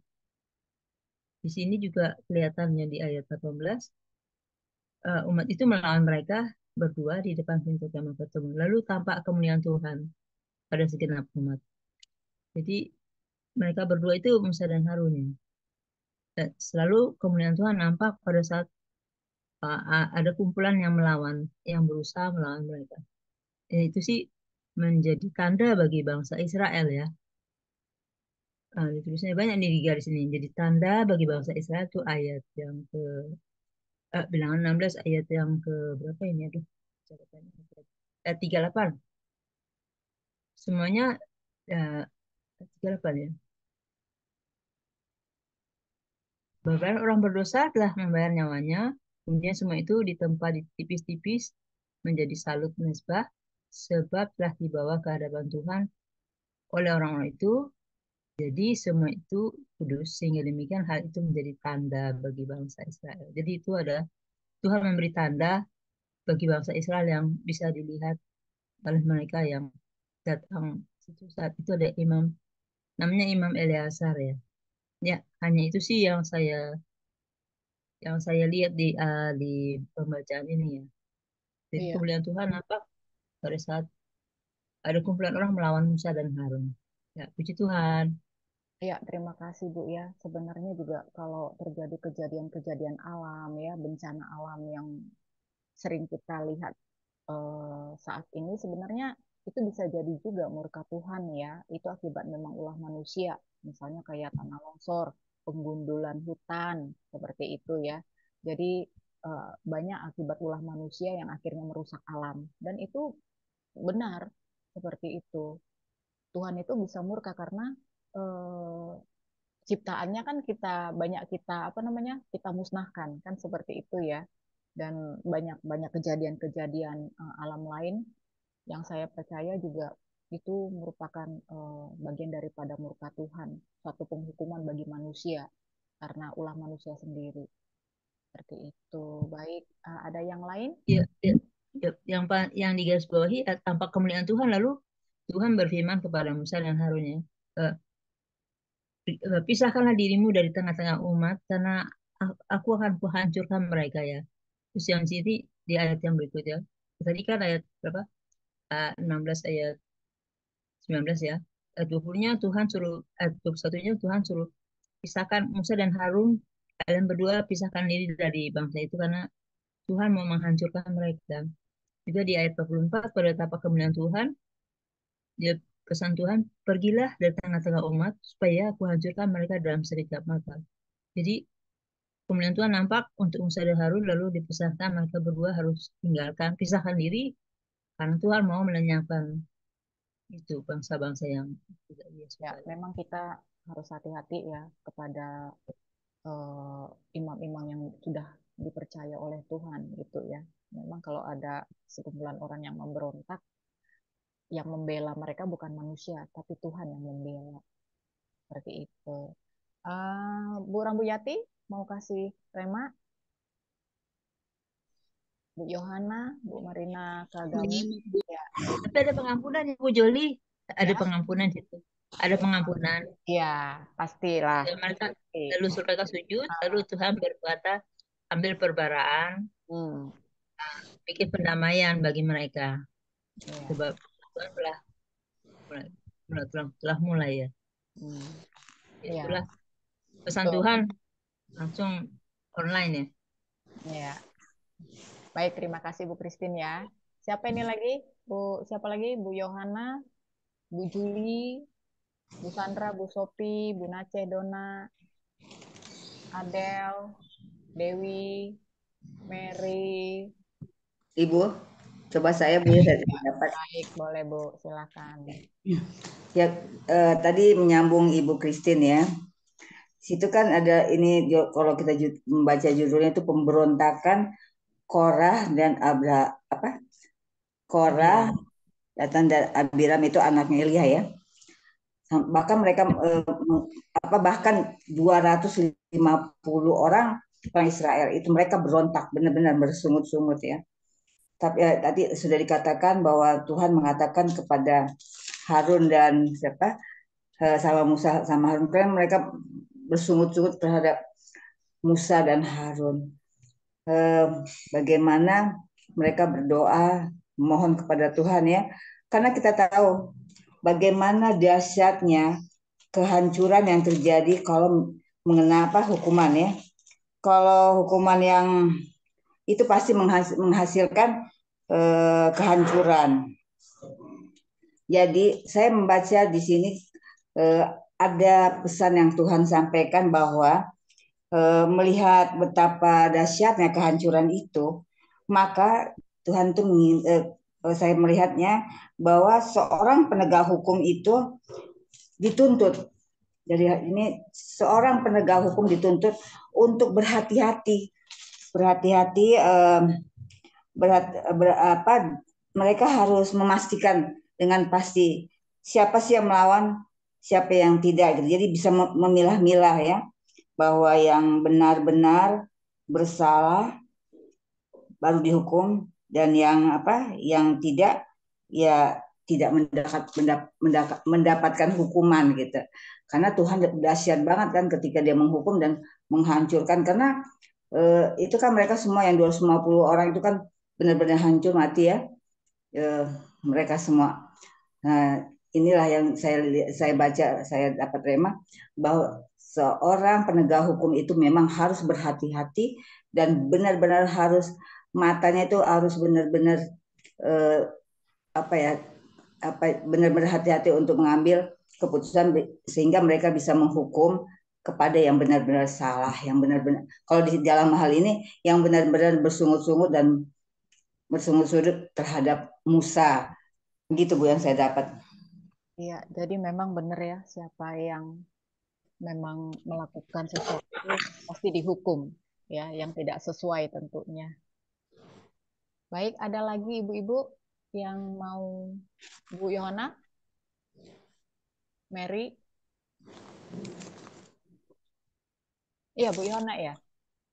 Di sini juga kelihatannya di ayat 18, umat itu melawan mereka berdua di depan pintu kemah pertemuan. Lalu tampak kemuliaan Tuhan pada segenap umat. Jadi mereka berdua itu Musa dan Harun ya. Selalu kemuliaan Tuhan nampak pada saat ada kumpulan yang melawan, yang berusaha melawan mereka. Itu sih menjadi tanda bagi bangsa Israel ya. Ditulisnya banyak nih di garis ini. Jadi tanda bagi bangsa Israel itu ayat yang ke bilangan 16 ayat yang ke berapa ini? Aduh, catatannya. 38. Semuanya 38 ya. Bahwa orang berdosa telah membayar nyawanya, kemudian semua itu ditempa di tipis-tipis menjadi salut mezbah, sebab telah dibawa ke hadapan Tuhan oleh orang-orang itu. Jadi semua itu kudus, sehingga demikian hal itu menjadi tanda bagi bangsa Israel. Jadi itu ada Tuhan memberi tanda bagi bangsa Israel yang bisa dilihat oleh mereka yang datang situ. Saat itu ada imam, namanya Imam Eleazar ya. Ya, hanya itu sih yang saya lihat di pembacaan ini ya. Jadi Iya. kemuliaan Tuhan nampak pada saat ada kumpulan orang melawan Musa dan Harun. Ya, puji Tuhan. Ya, terima kasih Bu ya. Sebenarnya juga kalau terjadi kejadian-kejadian alam ya, bencana alam yang sering kita lihat saat ini, sebenarnya itu bisa jadi juga murka Tuhan ya. Itu akibat memang ulah manusia. Misalnya kayak tanah longsor, penggundulan hutan, seperti itu ya. Jadi banyak akibat ulah manusia yang akhirnya merusak alam. Dan itu benar seperti itu. Tuhan itu bisa murka karena eh, ciptaannya kan kita apa namanya, kita musnahkan kan seperti itu ya. Dan banyak banyak kejadian-kejadian alam lain yang saya percaya juga itu merupakan bagian daripada murka Tuhan, suatu penghukuman bagi manusia karena ulah manusia sendiri. Seperti itu. Baik, ada yang lain? Ya, ya, ya. Yang digarisbawahi tampak kemuliaan Tuhan, lalu Tuhan berfirman kepada Musa dan Harun ya, eh, pisahkanlah dirimu dari tengah-tengah umat karena aku akan kuhancurkan mereka ya. Terus yang sini di ayat yang berikutnya, tadi kan ayat berapa? 16 ayat 19 ya. Ayat 20-nya Tuhan suruh, ayat 21-nya Tuhan suruh pisahkan Musa dan Harun, kalian berdua pisahkan diri dari bangsa itu karena Tuhan mau menghancurkan mereka. Juga di ayat 44, pada tapak kemuliaan Tuhan, dia pesan Tuhan, pergilah dari tengah-tengah umat supaya aku hancurkan mereka dalam sekejap mata. Jadi kemuliaan Tuhan nampak untuk Musa dan Harun, lalu dipisahkan, mereka berdua harus pisahkan diri karena Tuhan mau melenyapkan itu bangsa-bangsa yang tidak dia Ya, sukai. memang kita harus hati-hati ya kepada imam-imam yang sudah dipercaya oleh Tuhan gitu ya. Memang kalau ada sekumpulan orang yang memberontak, yang membela mereka bukan manusia, tapi Tuhan yang membela. Seperti itu. Bu Rambuyati mau kasih tema? Bu Yohana, Bu Marina Kagami. Ya. Tapi ada pengampunan ya Bu Joli, ada Ya. pengampunan situ. Ada pengampunan. Ya, pastilah. Dan mereka lalu mereka sujud, lalu Tuhan berkata, ambil perbaraan, bikin pendamaian bagi mereka. Sebab Tuhan telah mulai ya. Itulah pesan Betul. Tuhan langsung online ya. Ya. Baik, terima kasih Bu Christine ya. Siapa ini lagi? Siapa lagi? Bu Yohana, Bu Juli, Bu Sandra, Bu Sopi, Bu Nace, Dona, Adel, Dewi, Mary. Ibu, coba saya boleh dapat. Baik, boleh Bu, silakan. Ya, tadi menyambung Ibu Christine ya. Situ kan ada ini, kalau kita membaca judulnya itu pemberontakan Korah dan Korah, Datan dan Abiram itu anaknya Elia ya. Bahkan mereka bahkan 250 orang Israel itu mereka berontak, benar-benar bersungut-sungut ya. Tapi tadi sudah dikatakan bahwa Tuhan mengatakan kepada Harun dan sama Musa sama Harun, mereka bersungut-sungut terhadap Musa dan Harun. Bagaimana mereka berdoa mohon kepada Tuhan ya, karena kita tahu bagaimana dahsyatnya kehancuran yang terjadi kalau mengenai hukuman ya. Kalau hukuman yang itu pasti menghasilkan kehancuran. Jadi saya membaca di sini ada pesan yang Tuhan sampaikan bahwa melihat betapa dahsyatnya kehancuran itu, maka Tuhan tuh saya melihatnya bahwa seorang penegak hukum itu dituntut. Jadi ini seorang penegak hukum dituntut untuk berhati-hati, mereka harus memastikan dengan pasti siapa sih yang melawan, siapa yang tidak gitu. Jadi bisa memilah-milah ya, bahwa yang benar-benar bersalah baru dihukum dan yang tidak ya tidak mendapatkan hukuman gitu. Karena Tuhan dahsyat banget kan ketika dia menghukum dan menghancurkan, karena itu kan mereka semua yang 250 orang itu kan benar-benar hancur mati ya, mereka semua. Nah, inilah yang saya baca, saya dapat rema bahwa seorang penegak hukum itu memang harus berhati-hati dan benar-benar harus matanya itu harus benar-benar benar-benar hati-hati untuk mengambil keputusan sehingga mereka bisa menghukum kepada yang benar-benar salah, yang benar-benar kalau di dalam hal ini yang benar-benar bersungut-sungut dan bersungut-sungut terhadap Musa. Begitu Bu yang saya dapat. Iya, jadi memang benar ya, siapa yang memang melakukan sesuatu pasti dihukum ya, yang tidak sesuai tentunya. Baik, ada lagi ibu-ibu yang mau? Bu Yohana, Mary, iya Bu Yohana ya,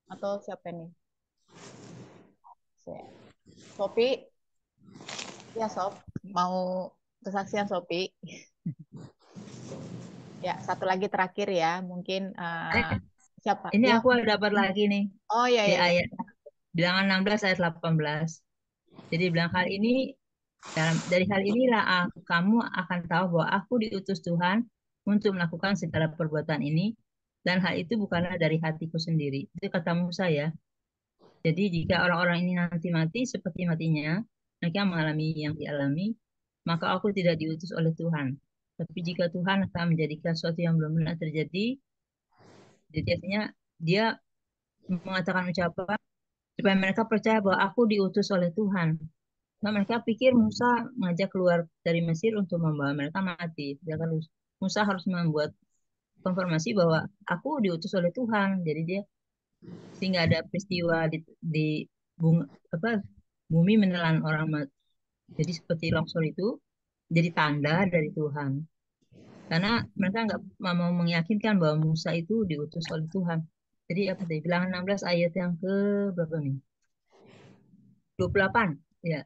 atau siapa nih? Sopi, ya Sob, mau kesaksian Sopi? Ya, satu lagi terakhir ya, mungkin siapa? Ini ya. aku dapat lagi nih. Oh iya, di iya. ayat Bilangan 16 ayat 18. Jadi bilang hal ini dari hal inilah kamu akan tahu bahwa aku diutus Tuhan untuk melakukan segala perbuatan ini, dan hal itu bukanlah dari hatiku sendiri. Itu kata Musa ya. Jadi jika orang-orang ini nanti mati seperti matinya, mereka mengalami yang dialami, maka aku tidak diutus oleh Tuhan. Tapi jika Tuhan akan menjadikan sesuatu yang belum pernah terjadi, jadi artinya dia mengatakan ucapan supaya mereka percaya bahwa aku diutus oleh Tuhan. Nah, mereka pikir Musa mengajak keluar dari Mesir untuk membawa mereka mati. Sedangkan Musa harus membuat konfirmasi bahwa aku diutus oleh Tuhan. Jadi dia sehingga ada peristiwa di bumi menelan orang mati. Jadi seperti longsor itu jadi tanda dari Tuhan. Karena mereka nggak mau meyakinkan bahwa Musa itu diutus oleh Tuhan. Jadi apa tadi? Bilangan 16 ayat yang ke berapa nih? 28. Ya.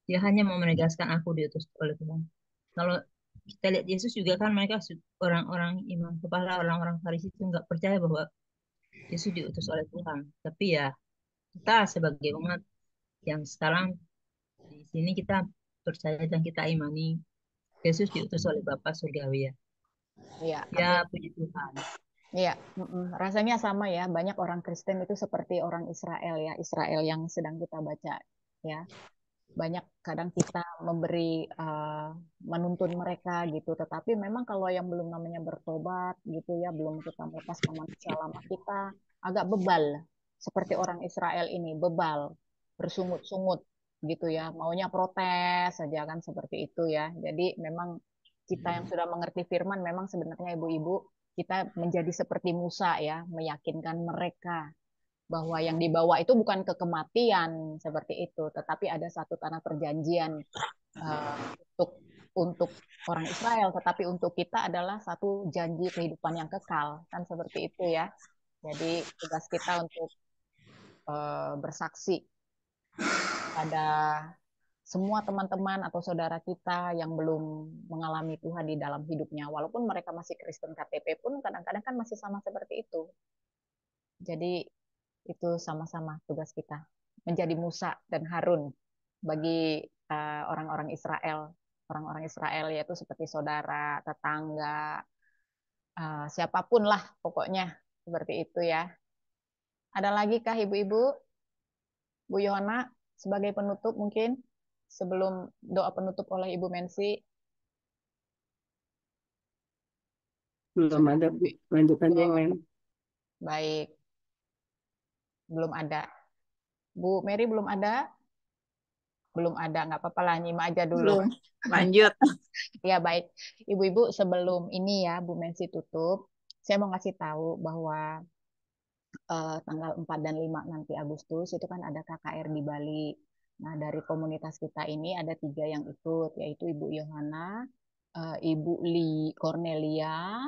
Dia hanya mau menegaskan aku diutus oleh Tuhan. Kalau kita lihat Yesus juga kan mereka orang-orang imam kepala, orang-orang Farisi itu nggak percaya bahwa Yesus diutus oleh Tuhan. Tapi ya kita sebagai umat yang sekarang di sini kita percaya dan kita imani Yesus diutus oleh Bapa Surgawi ya. Iya, Ya, puji Tuhan. Iya, rasanya sama ya. Banyak orang Kristen itu seperti orang Israel ya, Israel yang sedang kita baca ya. Banyak kadang kita memberi menuntun mereka gitu, tetapi memang kalau yang belum namanya bertobat gitu ya, belum kita melepaskan manusia lama kita, agak bebal seperti orang Israel ini, bebal, bersungut-sungut gitu ya, maunya protes saja kan seperti itu ya. Jadi memang kita yang sudah mengerti firman, memang sebenarnya ibu-ibu kita menjadi seperti Musa ya, meyakinkan mereka bahwa yang dibawa itu bukan ke kematian seperti itu, tetapi ada satu tanah perjanjian uh, untuk orang Israel, tetapi untuk kita adalah satu janji kehidupan yang kekal, kan seperti itu ya. Jadi tugas kita untuk bersaksi pada semua teman-teman atau saudara kita yang belum mengalami Tuhan di dalam hidupnya, walaupun mereka masih Kristen KTP pun kadang-kadang kan masih sama seperti itu. Jadi itu sama-sama tugas kita menjadi Musa dan Harun bagi orang-orang Israel. Orang-orang Israel yaitu seperti saudara, tetangga, siapapun lah pokoknya seperti itu ya. Ada lagi kah ibu-ibu? Bu Yohana sebagai penutup mungkin sebelum doa penutup oleh Ibu Mensi. Belum ada, Bu. Lanjutkan yang lain. Baik. Belum ada. Bu Mary belum ada? Belum ada, nggak apa-apa lah, nyimak aja dulu. Belum. Lanjut. Ya baik. Ibu-ibu sebelum ini ya Bu Mensi tutup, saya mau ngasih tahu bahwa tanggal 4 dan 5 nanti Agustus itu kan ada KKR di Bali. Nah, dari komunitas kita ini ada 3 yang ikut, yaitu Ibu Yohana, Ibu Cornelia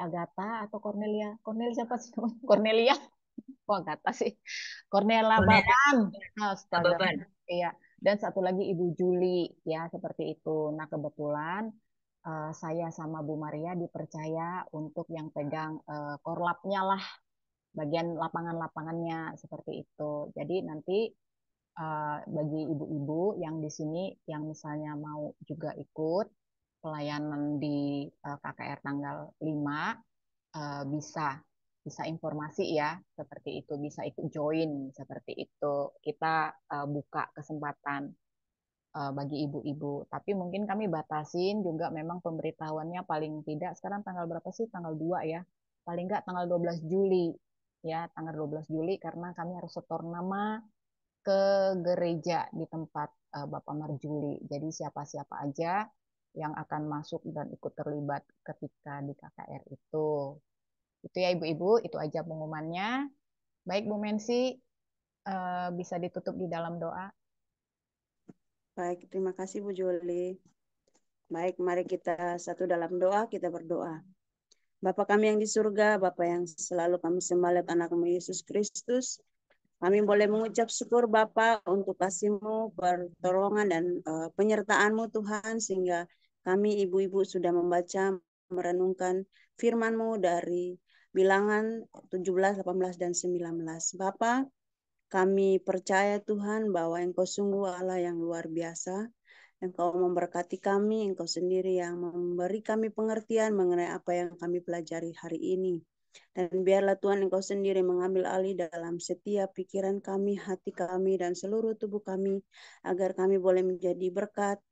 Agatha atau Cornelia siapa sih? Cornelia, kok Agatha sih? Cornelia Baban. Astaga. Iya. Dan satu lagi Ibu Juli, ya seperti itu. Nah, kebetulan saya sama Bu Maria dipercaya untuk yang pegang korlapnya lah, bagian lapangan-lapangannya seperti itu. Jadi nanti bagi ibu-ibu yang di sini yang misalnya mau juga ikut pelayanan di KKR tanggal 5 bisa informasi ya seperti itu, bisa ikut join seperti itu. Kita buka kesempatan bagi ibu-ibu. Tapi mungkin kami batasin juga memang pemberitahuannya paling tidak sekarang tanggal berapa sih? Tanggal 2 ya. Paling enggak tanggal 12 Juli. Ya, tanggal 12 Juli karena kami harus setor nama ke gereja di tempat Bapak Marjuli. Jadi siapa-siapa aja yang akan masuk dan ikut terlibat ketika di KKR itu. Itu ya ibu-ibu, itu aja pengumumannya. Baik Bu Mensi, bisa ditutup di dalam doa. Baik, terima kasih Bu Juli. Baik, mari kita satu dalam doa, kita berdoa. Bapa kami yang di surga, Bapa yang selalu kami sembah lewat anak-Mu Yesus Kristus, kami boleh mengucap syukur Bapa untuk kasih-Mu, pertolongan dan penyertaan-Mu Tuhan, sehingga kami ibu-ibu sudah membaca, merenungkan firman-Mu dari Bilangan 17, 18, dan 19. Bapa, kami percaya Tuhan bahwa Engkau sungguh Allah yang luar biasa. Engkau memberkati kami, Engkau sendiri yang memberi kami pengertian mengenai apa yang kami pelajari hari ini. Dan biarlah Tuhan Engkau sendiri mengambil alih dalam setiap pikiran kami, hati kami, dan seluruh tubuh kami, agar kami boleh menjadi berkat,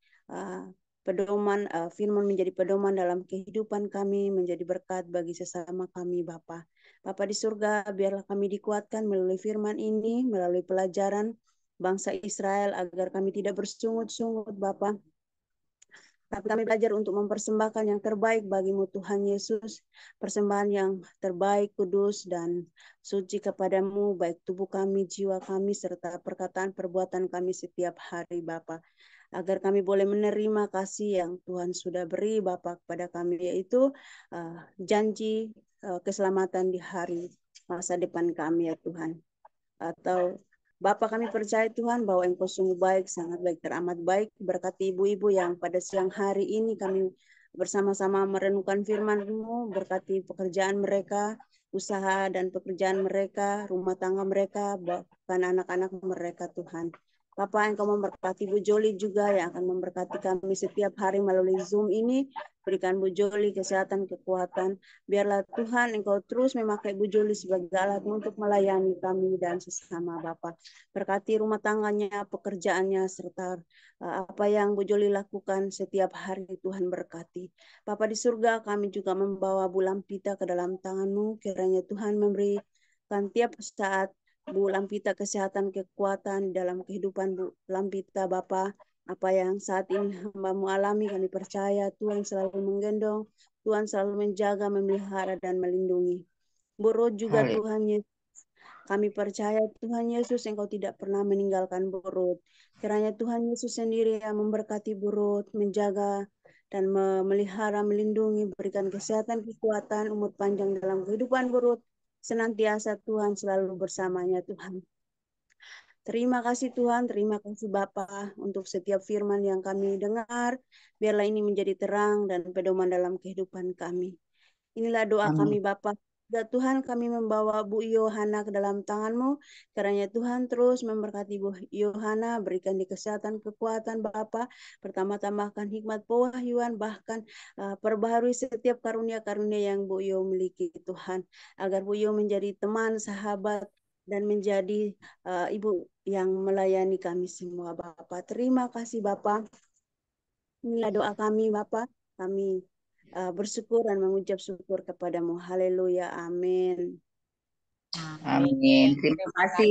pedoman, firman menjadi pedoman dalam kehidupan kami, menjadi berkat bagi sesama kami, Bapa. Bapa di surga, biarlah kami dikuatkan melalui firman ini, melalui pelajaran bangsa Israel, agar kami tidak bersungut-sungut, Bapa. Tapi kami belajar untuk mempersembahkan yang terbaik bagimu Tuhan Yesus, persembahan yang terbaik, kudus, dan suci kepadamu, baik tubuh kami, jiwa kami, serta perkataan perbuatan kami setiap hari, Bapa. Agar kami boleh menerima kasih yang Tuhan sudah beri, Bapa, kepada kami, yaitu janji keselamatan di hari masa depan kami, ya Tuhan. Atau Bapa, kami percaya Tuhan bahwa Engkau sungguh baik, sangat baik, teramat baik. Berkati ibu-ibu yang pada siang hari ini kami bersama-sama merenungkan firman-Mu, berkati pekerjaan mereka, usaha dan pekerjaan mereka, rumah tangga mereka, bahkan anak-anak mereka Tuhan. Bapak, Engkau memberkati Bu Joli juga yang akan memberkati kami setiap hari melalui Zoom ini. Berikan Bu Joli kesehatan, kekuatan. Biarlah Tuhan Engkau terus memakai Bu Joli sebagai alat untuk melayani kami dan sesama Bapak. Berkati rumah tangganya, pekerjaannya, serta apa yang Bu Joli lakukan setiap hari, Tuhan berkati. Bapak di surga, kami juga membawa Bu Lampita ke dalam tangan-Mu. Kiranya Tuhan memberikan tiap saat Bu Lampita kesehatan, kekuatan dalam kehidupan Bu Lampita, Bapa. Apa yang saat ini hamba-Mu alami, kami percaya Tuhan selalu menggendong, Tuhan selalu menjaga, memelihara, dan melindungi. Bu Roh juga Tuhan Yesus, Kami percaya Tuhan Yesus Engkau tidak pernah meninggalkan Burut. Kiranya Tuhan Yesus sendiri yang memberkati Burut, menjaga dan memelihara, melindungi, berikan kesehatan, kekuatan, umur panjang dalam kehidupan Burut. Senantiasa Tuhan selalu bersamanya Tuhan. Terima kasih Tuhan, terima kasih Bapa untuk setiap firman yang kami dengar. Biarlah ini menjadi terang dan pedoman dalam kehidupan kami. Inilah doa kami Bapa. Ya Tuhan, kami membawa Bu Yohana ke dalam tangan-Mu. Kiranya Tuhan terus memberkati Bu Yohana, berikan di kesehatan, kekuatan Bapa. Pertama-tambahkan hikmat pewahyuan, bahkan perbaharui setiap karunia-karunia yang Bu Yo miliki Tuhan. Agar Bu Yo menjadi teman, sahabat, dan menjadi ibu yang melayani kami semua Bapa. Terima kasih Bapa. Inilah doa kami Bapa. Kami bersyukur dan mengucap syukur kepadamu. Haleluya. Amin. Amin. Terima kasih.